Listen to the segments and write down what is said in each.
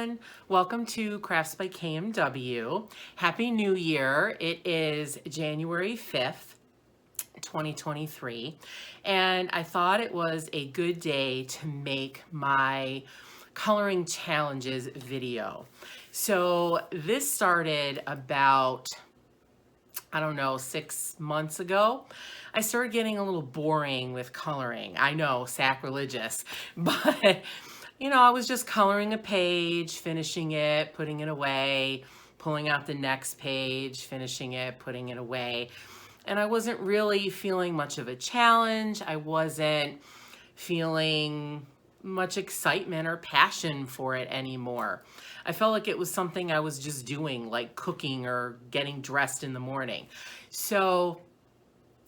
everyone. Welcome to Crafts by KMW. Happy New Year. It is January 5th, 2023, and I thought it was a good day to make my coloring challenges video. So this started about, I don't know, 6 months ago. I started getting a little boring with coloring. I know, sacrilegious, but I was just coloring a page, finishing it, putting it away, pulling out the next page, finishing it, putting it away. And I wasn't really feeling much of a challenge. I wasn't feeling much excitement or passion for it anymore. I felt like it was something I was just doing, like cooking or getting dressed in the morning. So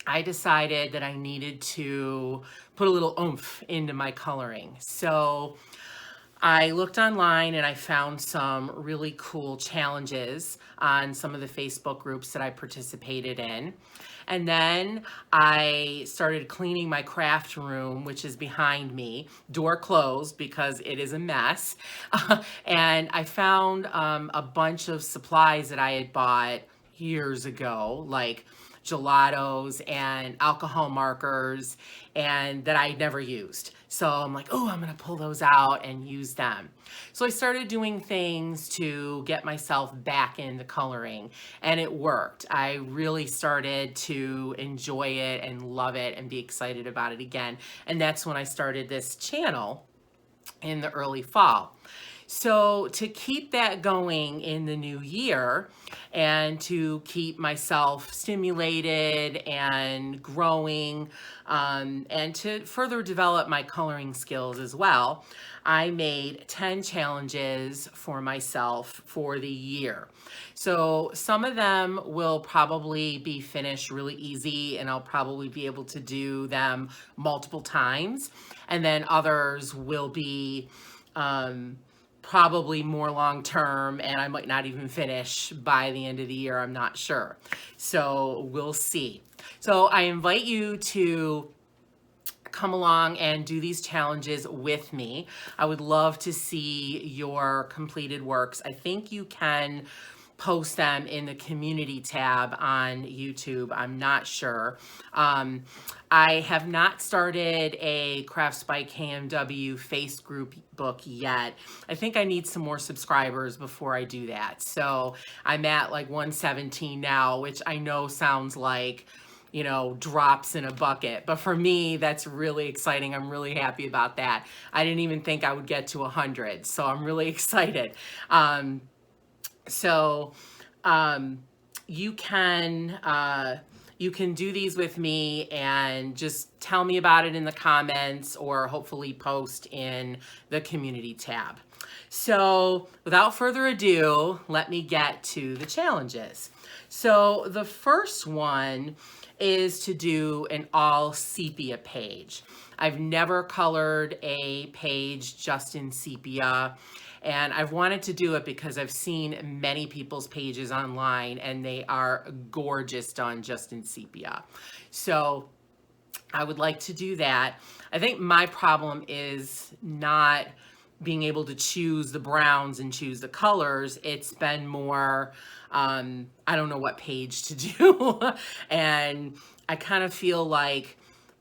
I decided that I needed to put a little oomph into my coloring. So I looked online and I found some really cool challenges on some of the Facebook groups that I participated in. And then I started cleaning my craft room, which is behind me, door closed because it is a mess. And I found a bunch of supplies that I had bought years ago, like gelatos and alcohol markers, and that I'd never used. So I'm like, oh, I'm gonna pull those out and use them. So I started doing things to get myself back into coloring, and it worked. I really started to enjoy it and love it and be excited about it again. And that's when I started this channel in the early fall. So to keep that going in the new year and to keep myself stimulated and growing, and to further develop my coloring skills as well, I made 10 challenges for myself for the year. So some of them will probably be finished really easy and I'll probably be able to do them multiple times. And then others will be probably more long-term, and I might not even finish by the end of the year. I'm not sure. So we'll see. So I invite you to come along and do these challenges with me. I would love to see your completed works. I think you can post them in the community tab on YouTube. I'm not sure. I have not started a Crafts by KMW Facebook book yet. I think I need some more subscribers before I do that. So I'm at like 117 now, which I know sounds like, drops in a bucket. But for me, that's really exciting. I'm really happy about that. I didn't even think I would get to 100. So I'm really excited. You can do these with me and just tell me about it in the comments or hopefully post in the community tab. So without further ado, let me get to the challenges. So the first one is to do an all sepia page. I've never colored a page just in sepia. And I've wanted to do it because I've seen many people's pages online and they are gorgeous done just in sepia. So I would like to do that. I think my problem is not being able to choose the browns and choose the colors. It's been more, I don't know what page to do. And I kind of feel like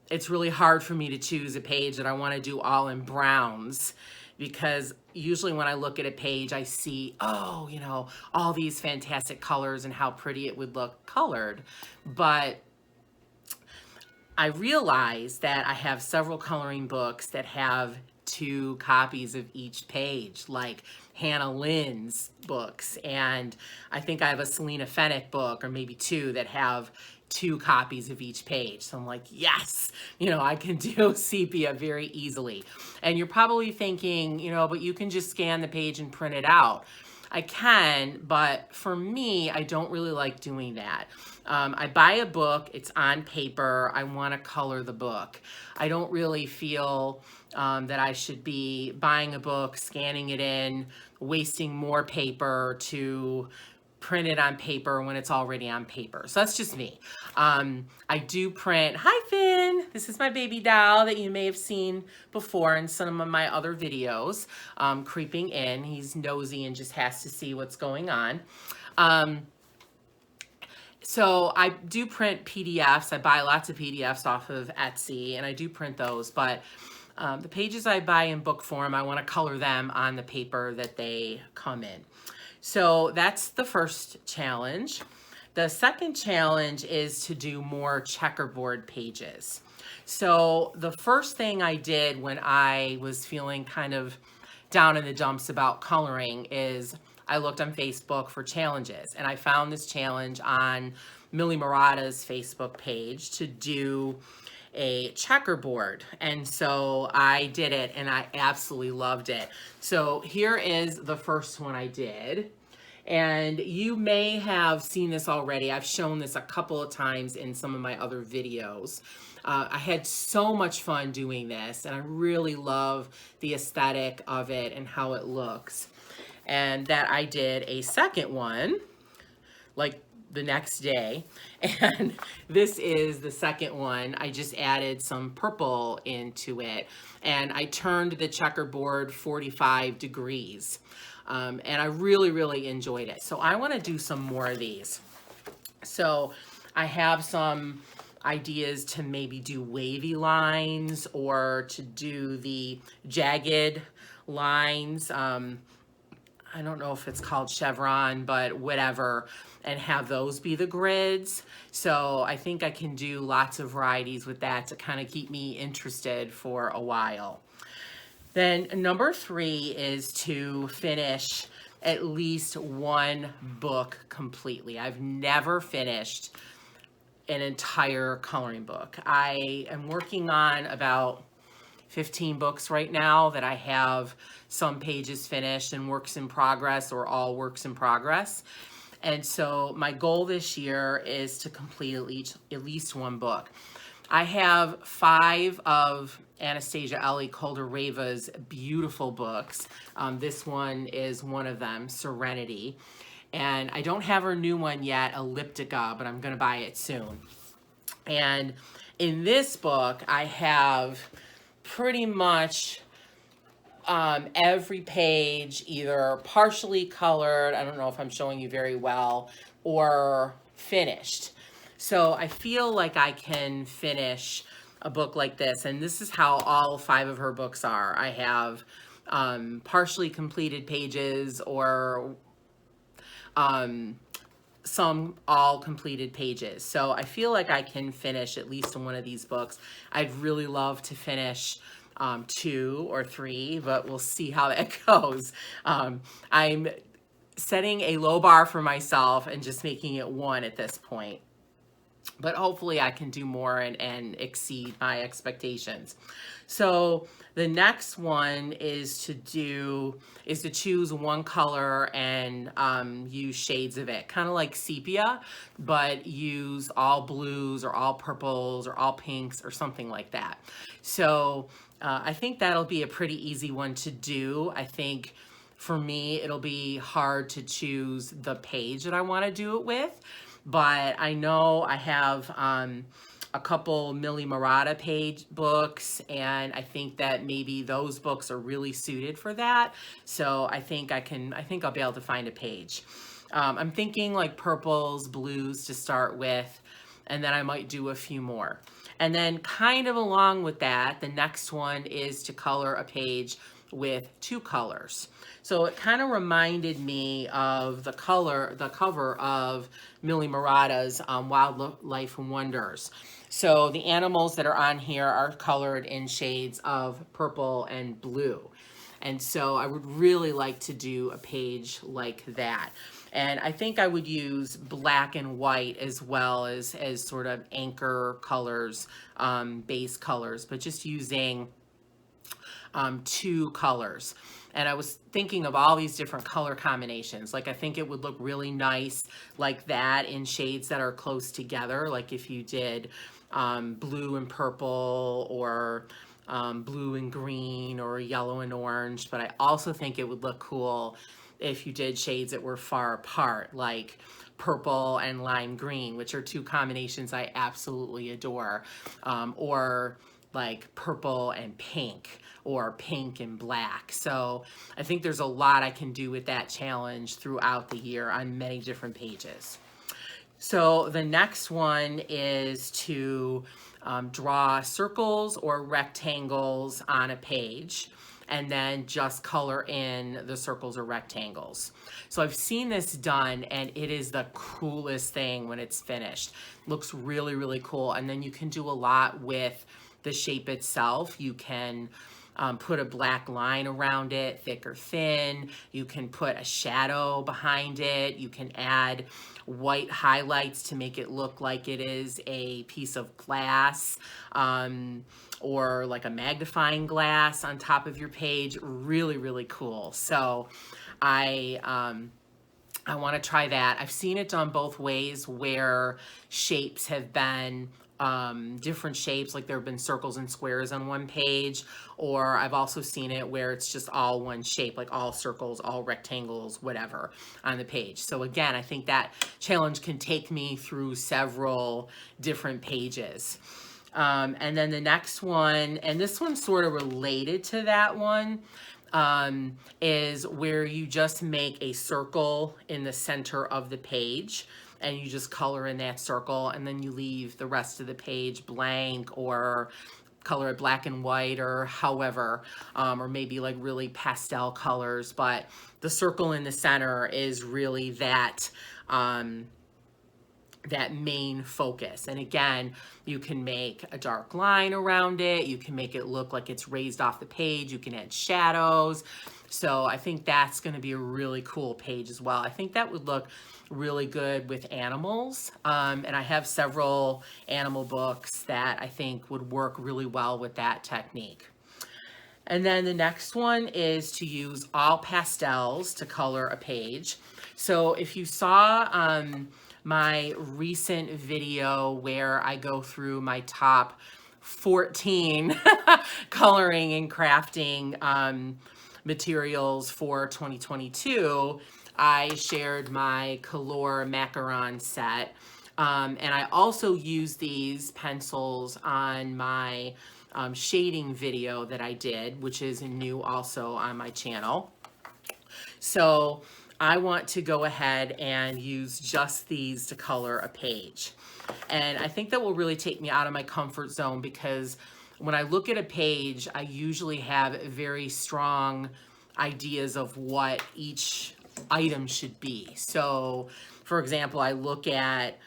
it's really hard for me to choose a page that I want to do all in browns, because usually when I look at a page, I see, oh, all these fantastic colors and how pretty it would look colored. But I realize that I have several coloring books that have 2 copies of each page, like Hannah Lynn's books. And I think I have a Selena Fennick book, or maybe 2, that have 2 copies of each page. So I'm like, yes, I can do sepia very easily. And you're probably thinking, but you can just scan the page and print it out. I can, but for me, I don't really like doing that. I buy a book, it's on paper, I want to color the book. I don't really feel that I should be buying a book, scanning it in, wasting more paper to print it on paper when it's already on paper. So that's just me. I do print, hi Finn, in. This is my baby doll that you may have seen before in some of my other videos. Creeping in. He's nosy and just has to see what's going on. So I do print PDFs. I buy lots of PDFs off of Etsy, and I do print those. But the pages I buy in book form, I want to color them on the paper that they come in. So that's the first challenge. The second challenge is to do more checkerboard pages. So the first thing I did when I was feeling kind of down in the dumps about coloring is I looked on Facebook for challenges, and I found this challenge on Millie Murata's Facebook page to do a checkerboard. And so I did it, and I absolutely loved it. So here is the first one I did. And you may have seen this already. I've shown this a couple of times in some of my other videos. I had so much fun doing this, and I really love the aesthetic of it and how it looks. And that I did a second one, like the next day. And this is the second one. I just added some purple into it, and I turned the checkerboard 45 degrees. And I really, really enjoyed it. So I want to do some more of these. So I have some ideas to maybe do wavy lines or to do the jagged lines. I don't know if it's called chevron, but whatever, and have those be the grids. So I think I can do lots of varieties with that to kind of keep me interested for a while. Then number 3 is to finish at least one book completely. I've never finished an entire coloring book. I am working on about 15 books right now that I have some pages finished and works in progress, or all works in progress. And so my goal this year is to complete at least one book. I have 5 of Anastasia Ellie Caldereva's beautiful books. This one is one of them, Serenity. And I don't have her new one yet, Elliptica, but I'm going to buy it soon. And in this book, I have pretty much every page either partially colored, I don't know if I'm showing you very well, or finished. So I feel like I can finish a book like this, and this is how all 5 of her books are. I have partially completed pages, or some all completed pages. So I feel like I can finish at least one of these books. I'd really love to finish 2 or 3, but we'll see how that goes. I'm setting a low bar for myself and just making it 1 at this point. But hopefully I can do more and exceed my expectations. So the next one is to choose one color and use shades of it, kind of like sepia, but use all blues or all purples or all pinks or something like that. So I think that'll be a pretty easy one to do. I think for me, it'll be hard to choose the page that I want to do it with. But I know I have a couple Millie Murata page books, and I think that maybe those books are really suited for that. So I think I'll be able to find a page. I'm thinking like purples, blues to start with, and then I might do a few more. And then kind of along with that, the next one is to color a page with 2 colors. So it kind of reminded me of the cover of Millie Murata's Wildlife Wonders. So the animals that are on here are colored in shades of purple and blue. And so I would really like to do a page like that. And I think I would use black and white as well as sort of anchor colors, base colors, but just using 2 colors. And I was thinking of all these different color combinations. Like I think it would look really nice like that in shades that are close together. Like if you did blue and purple, or blue and green, or yellow and orange. But I also think it would look cool if you did shades that were far apart, like purple and lime green, which are two combinations I absolutely adore, or like purple and pink, or pink and black. So I think there's a lot I can do with that challenge throughout the year on many different pages. So the next one is to draw circles or rectangles on a page, and then just color in the circles or rectangles. So I've seen this done, and it is the coolest thing when it's finished. Looks really, really cool. And then you can do a lot with the shape itself. You can put a black line around it, thick or thin. You can put a shadow behind it. You can add white highlights to make it look like it is a piece of glass, or like a magnifying glass on top of your page. Really, really cool. So I want to try that. I've seen it done both ways, where shapes have been different shapes, like there have been circles and squares on one page, or I've also seen it where it's just all one shape, like all circles, all rectangles, whatever, on the page. So again, I think that challenge can take me through several different pages. And then the next one, and this one's sort of related to that one, is where you just make a circle in the center of the page, and you just color in that circle, and then you leave the rest of the page blank, or color it black and white, or however, or maybe like really pastel colors. But the circle in the center is really that that main focus. And again, you can make a dark line around it. You can make it look like it's raised off the page. You can add shadows. So I think that's going to be a really cool page as well. I think that would look really good with animals. And I have several animal books that I think would work really well with that technique. And then the next one is to use all pastels to color a page. So if you saw my recent video where I go through my top 14 coloring and crafting materials for 2022, I shared my Color Macaron set. And I also use these pencils on my shading video that I did, which is new also on my channel. So I want to go ahead and use just these to color a page. And I think that will really take me out of my comfort zone, because when I look at a page, I usually have very strong ideas of what each item should be. So for example, I look at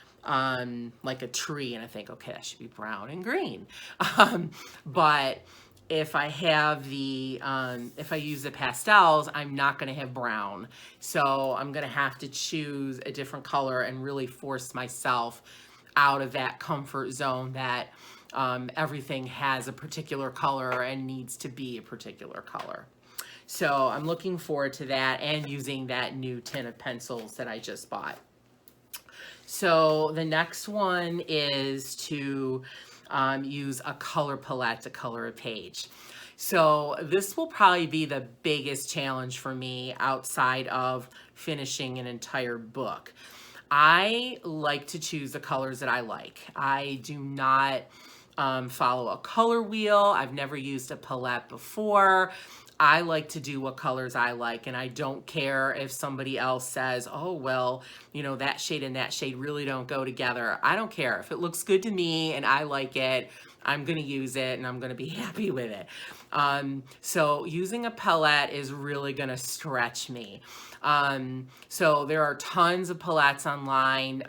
like a tree and I think, okay, that should be brown and green. But if I have the, if I use the pastels, I'm not going to have brown. So I'm going to have to choose a different color and really force myself out of that comfort zone that everything has a particular color and needs to be a particular color. So I'm looking forward to that, and using that new tin of pencils that I just bought. So the next one is to use a color palette to color a page. So this will probably be the biggest challenge for me outside of finishing an entire book. I like to choose the colors that I like. I do not follow a color wheel. I've never used a palette before. I like to do what colors I like, and I don't care if somebody else says, oh, well, you know, that shade and that shade really don't go together. I don't care. If it looks good to me and I like it, I'm going to use it and I'm going to be happy with it. So using a palette is really going to stretch me. So there are tons of palettes online.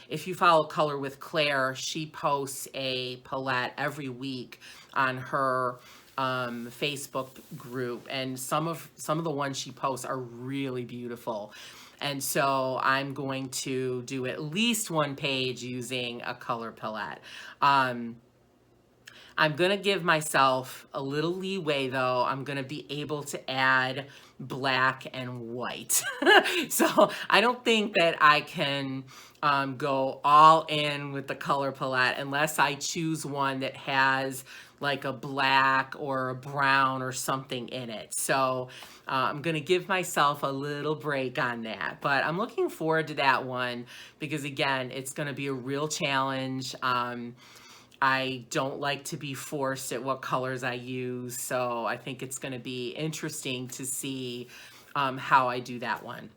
If you follow Color with Claire, she posts a palette every week on her Facebook group, and some of the ones she posts are really beautiful. And so I'm going to do at least one page using a color palette. I'm gonna give myself a little leeway though. I'm gonna be able to add black and white. So I don't think that I can go all in with the color palette unless I choose one that has like a black or a brown or something in it. So I'm gonna give myself a little break on that, but I'm looking forward to that one because again, it's gonna be a real challenge. I don't like to be forced at what colors I use, so I think it's gonna be interesting to see how I do that one.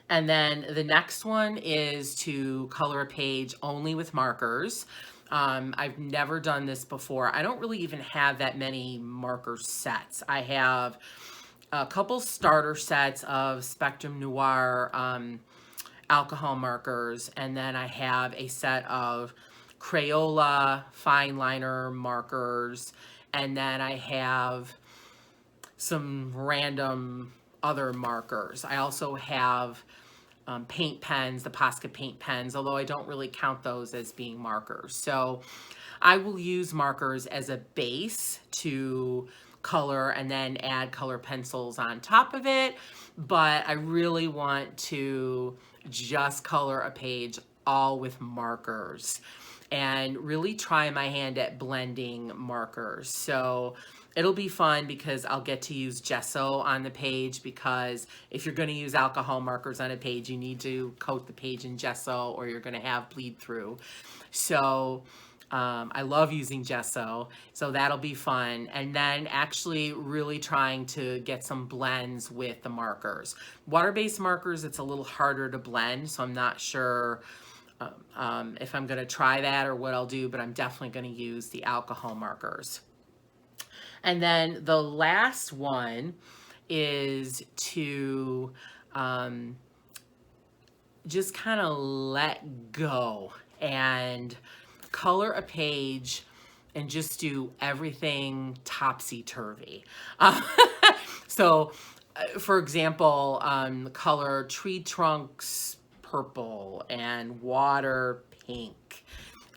And then the next one is to color a page only with markers. I've never done this before. I don't really even have that many marker sets. I have a couple starter sets of Spectrum Noir alcohol markers, and then I have a set of Crayola fine liner markers, and then I have some random other markers. I also have paint pens, the Posca paint pens, although I don't really count those as being markers. So I will use markers as a base to color and then add color pencils on top of it. But I really want to just color a page all with markers and really try my hand at blending markers. So it'll be fun because I'll get to use gesso on the page, because if you're going to use alcohol markers on a page, you need to coat the page in gesso or you're going to have bleed through. So I love using gesso, so that'll be fun. And then actually really trying to get some blends with the markers. Water-based markers, it's a little harder to blend, so I'm not sure if I'm going to try that or what I'll do, but I'm definitely going to use the alcohol markers. And then the last one is to just kind of let go and color a page and just do everything topsy-turvy. So, for example, color tree trunks purple and water pink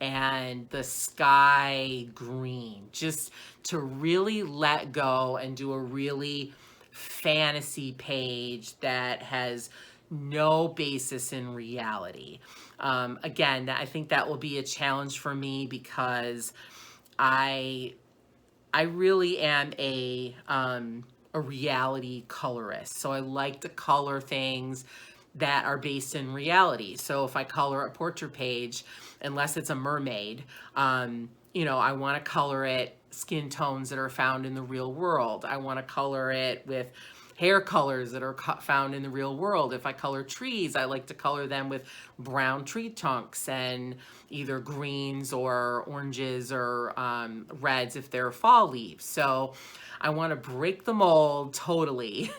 and the sky green, just to really let go and do a really fantasy page that has no basis in reality. Again, I think that will be a challenge for me because I really am a reality colorist. So I like to color things that are based in reality. So if I color a portrait page, unless it's a mermaid, you know, I want to color it skin tones that are found in the real world. I want to color it with hair colors that are found in the real world. If I color trees, I like to color them with brown tree trunks and either greens or oranges or reds if they're fall leaves. So I want to break the mold totally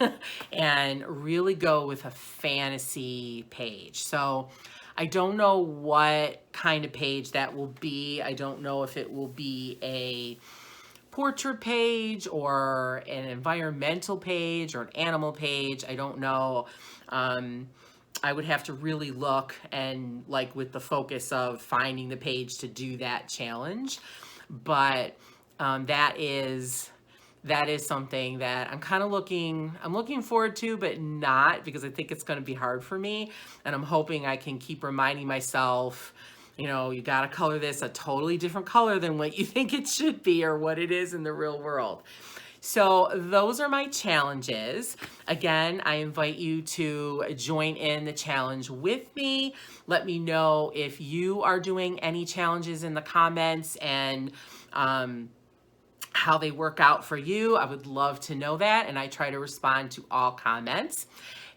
and really go with a fantasy page. So I don't know what kind of page that will be. I don't know if it will be a portrait page or an environmental page or an animal page. I don't know. I would have to really look and like with the focus of finding the page to do that challenge. But that is something that I'm kind of looking forward to, but not, because I think it's going to be hard for me. And I'm hoping I can keep reminding myself, you know, you got to color this a totally different color than what you think it should be or what it is in the real world. So those are my challenges. Again, I invite you to join in the challenge with me. Let me know if you are doing any challenges in the comments and how they work out for you. I would love to know that, and I try to respond to all comments.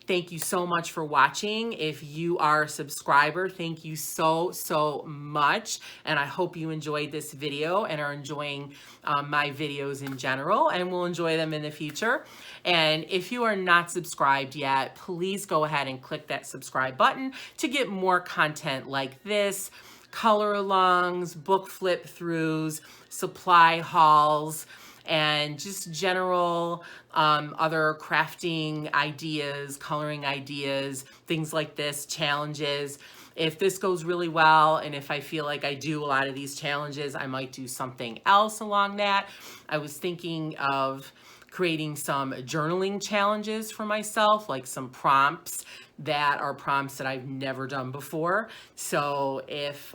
Thank you so much for watching. If you are a subscriber, thank you so much. And I hope you enjoyed this video and are enjoying my videos in general and will enjoy them in the future. And if you are not subscribed yet, please go ahead and click that subscribe button to get more content like this, color alongs, book flip throughs, supply hauls, and just general other crafting ideas, coloring ideas, things like this, challenges. If this goes really well, and if I feel like I do a lot of these challenges, I might do something else along that. I was thinking of creating some journaling challenges for myself, like some prompts that are prompts that I've never done before. So if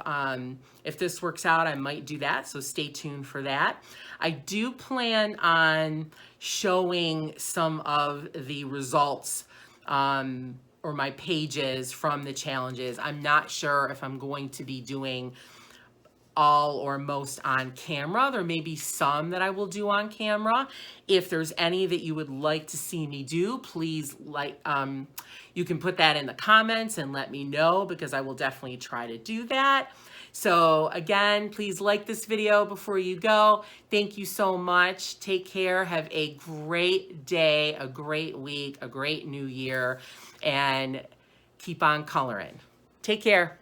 this works out, I might do that. So stay tuned for that. I do plan on showing some of the results or my pages from the challenges. I'm not sure if I'm going to be doing all or most on camera. There may be some that I will do on camera. If there's any that you would like to see me do, please you can put that in the comments and let me know, because I will definitely try to do that. So again, please like this video before you go. Thank you so much. Take care. Have a great day, a great week, a great new year, and keep on coloring. Take care.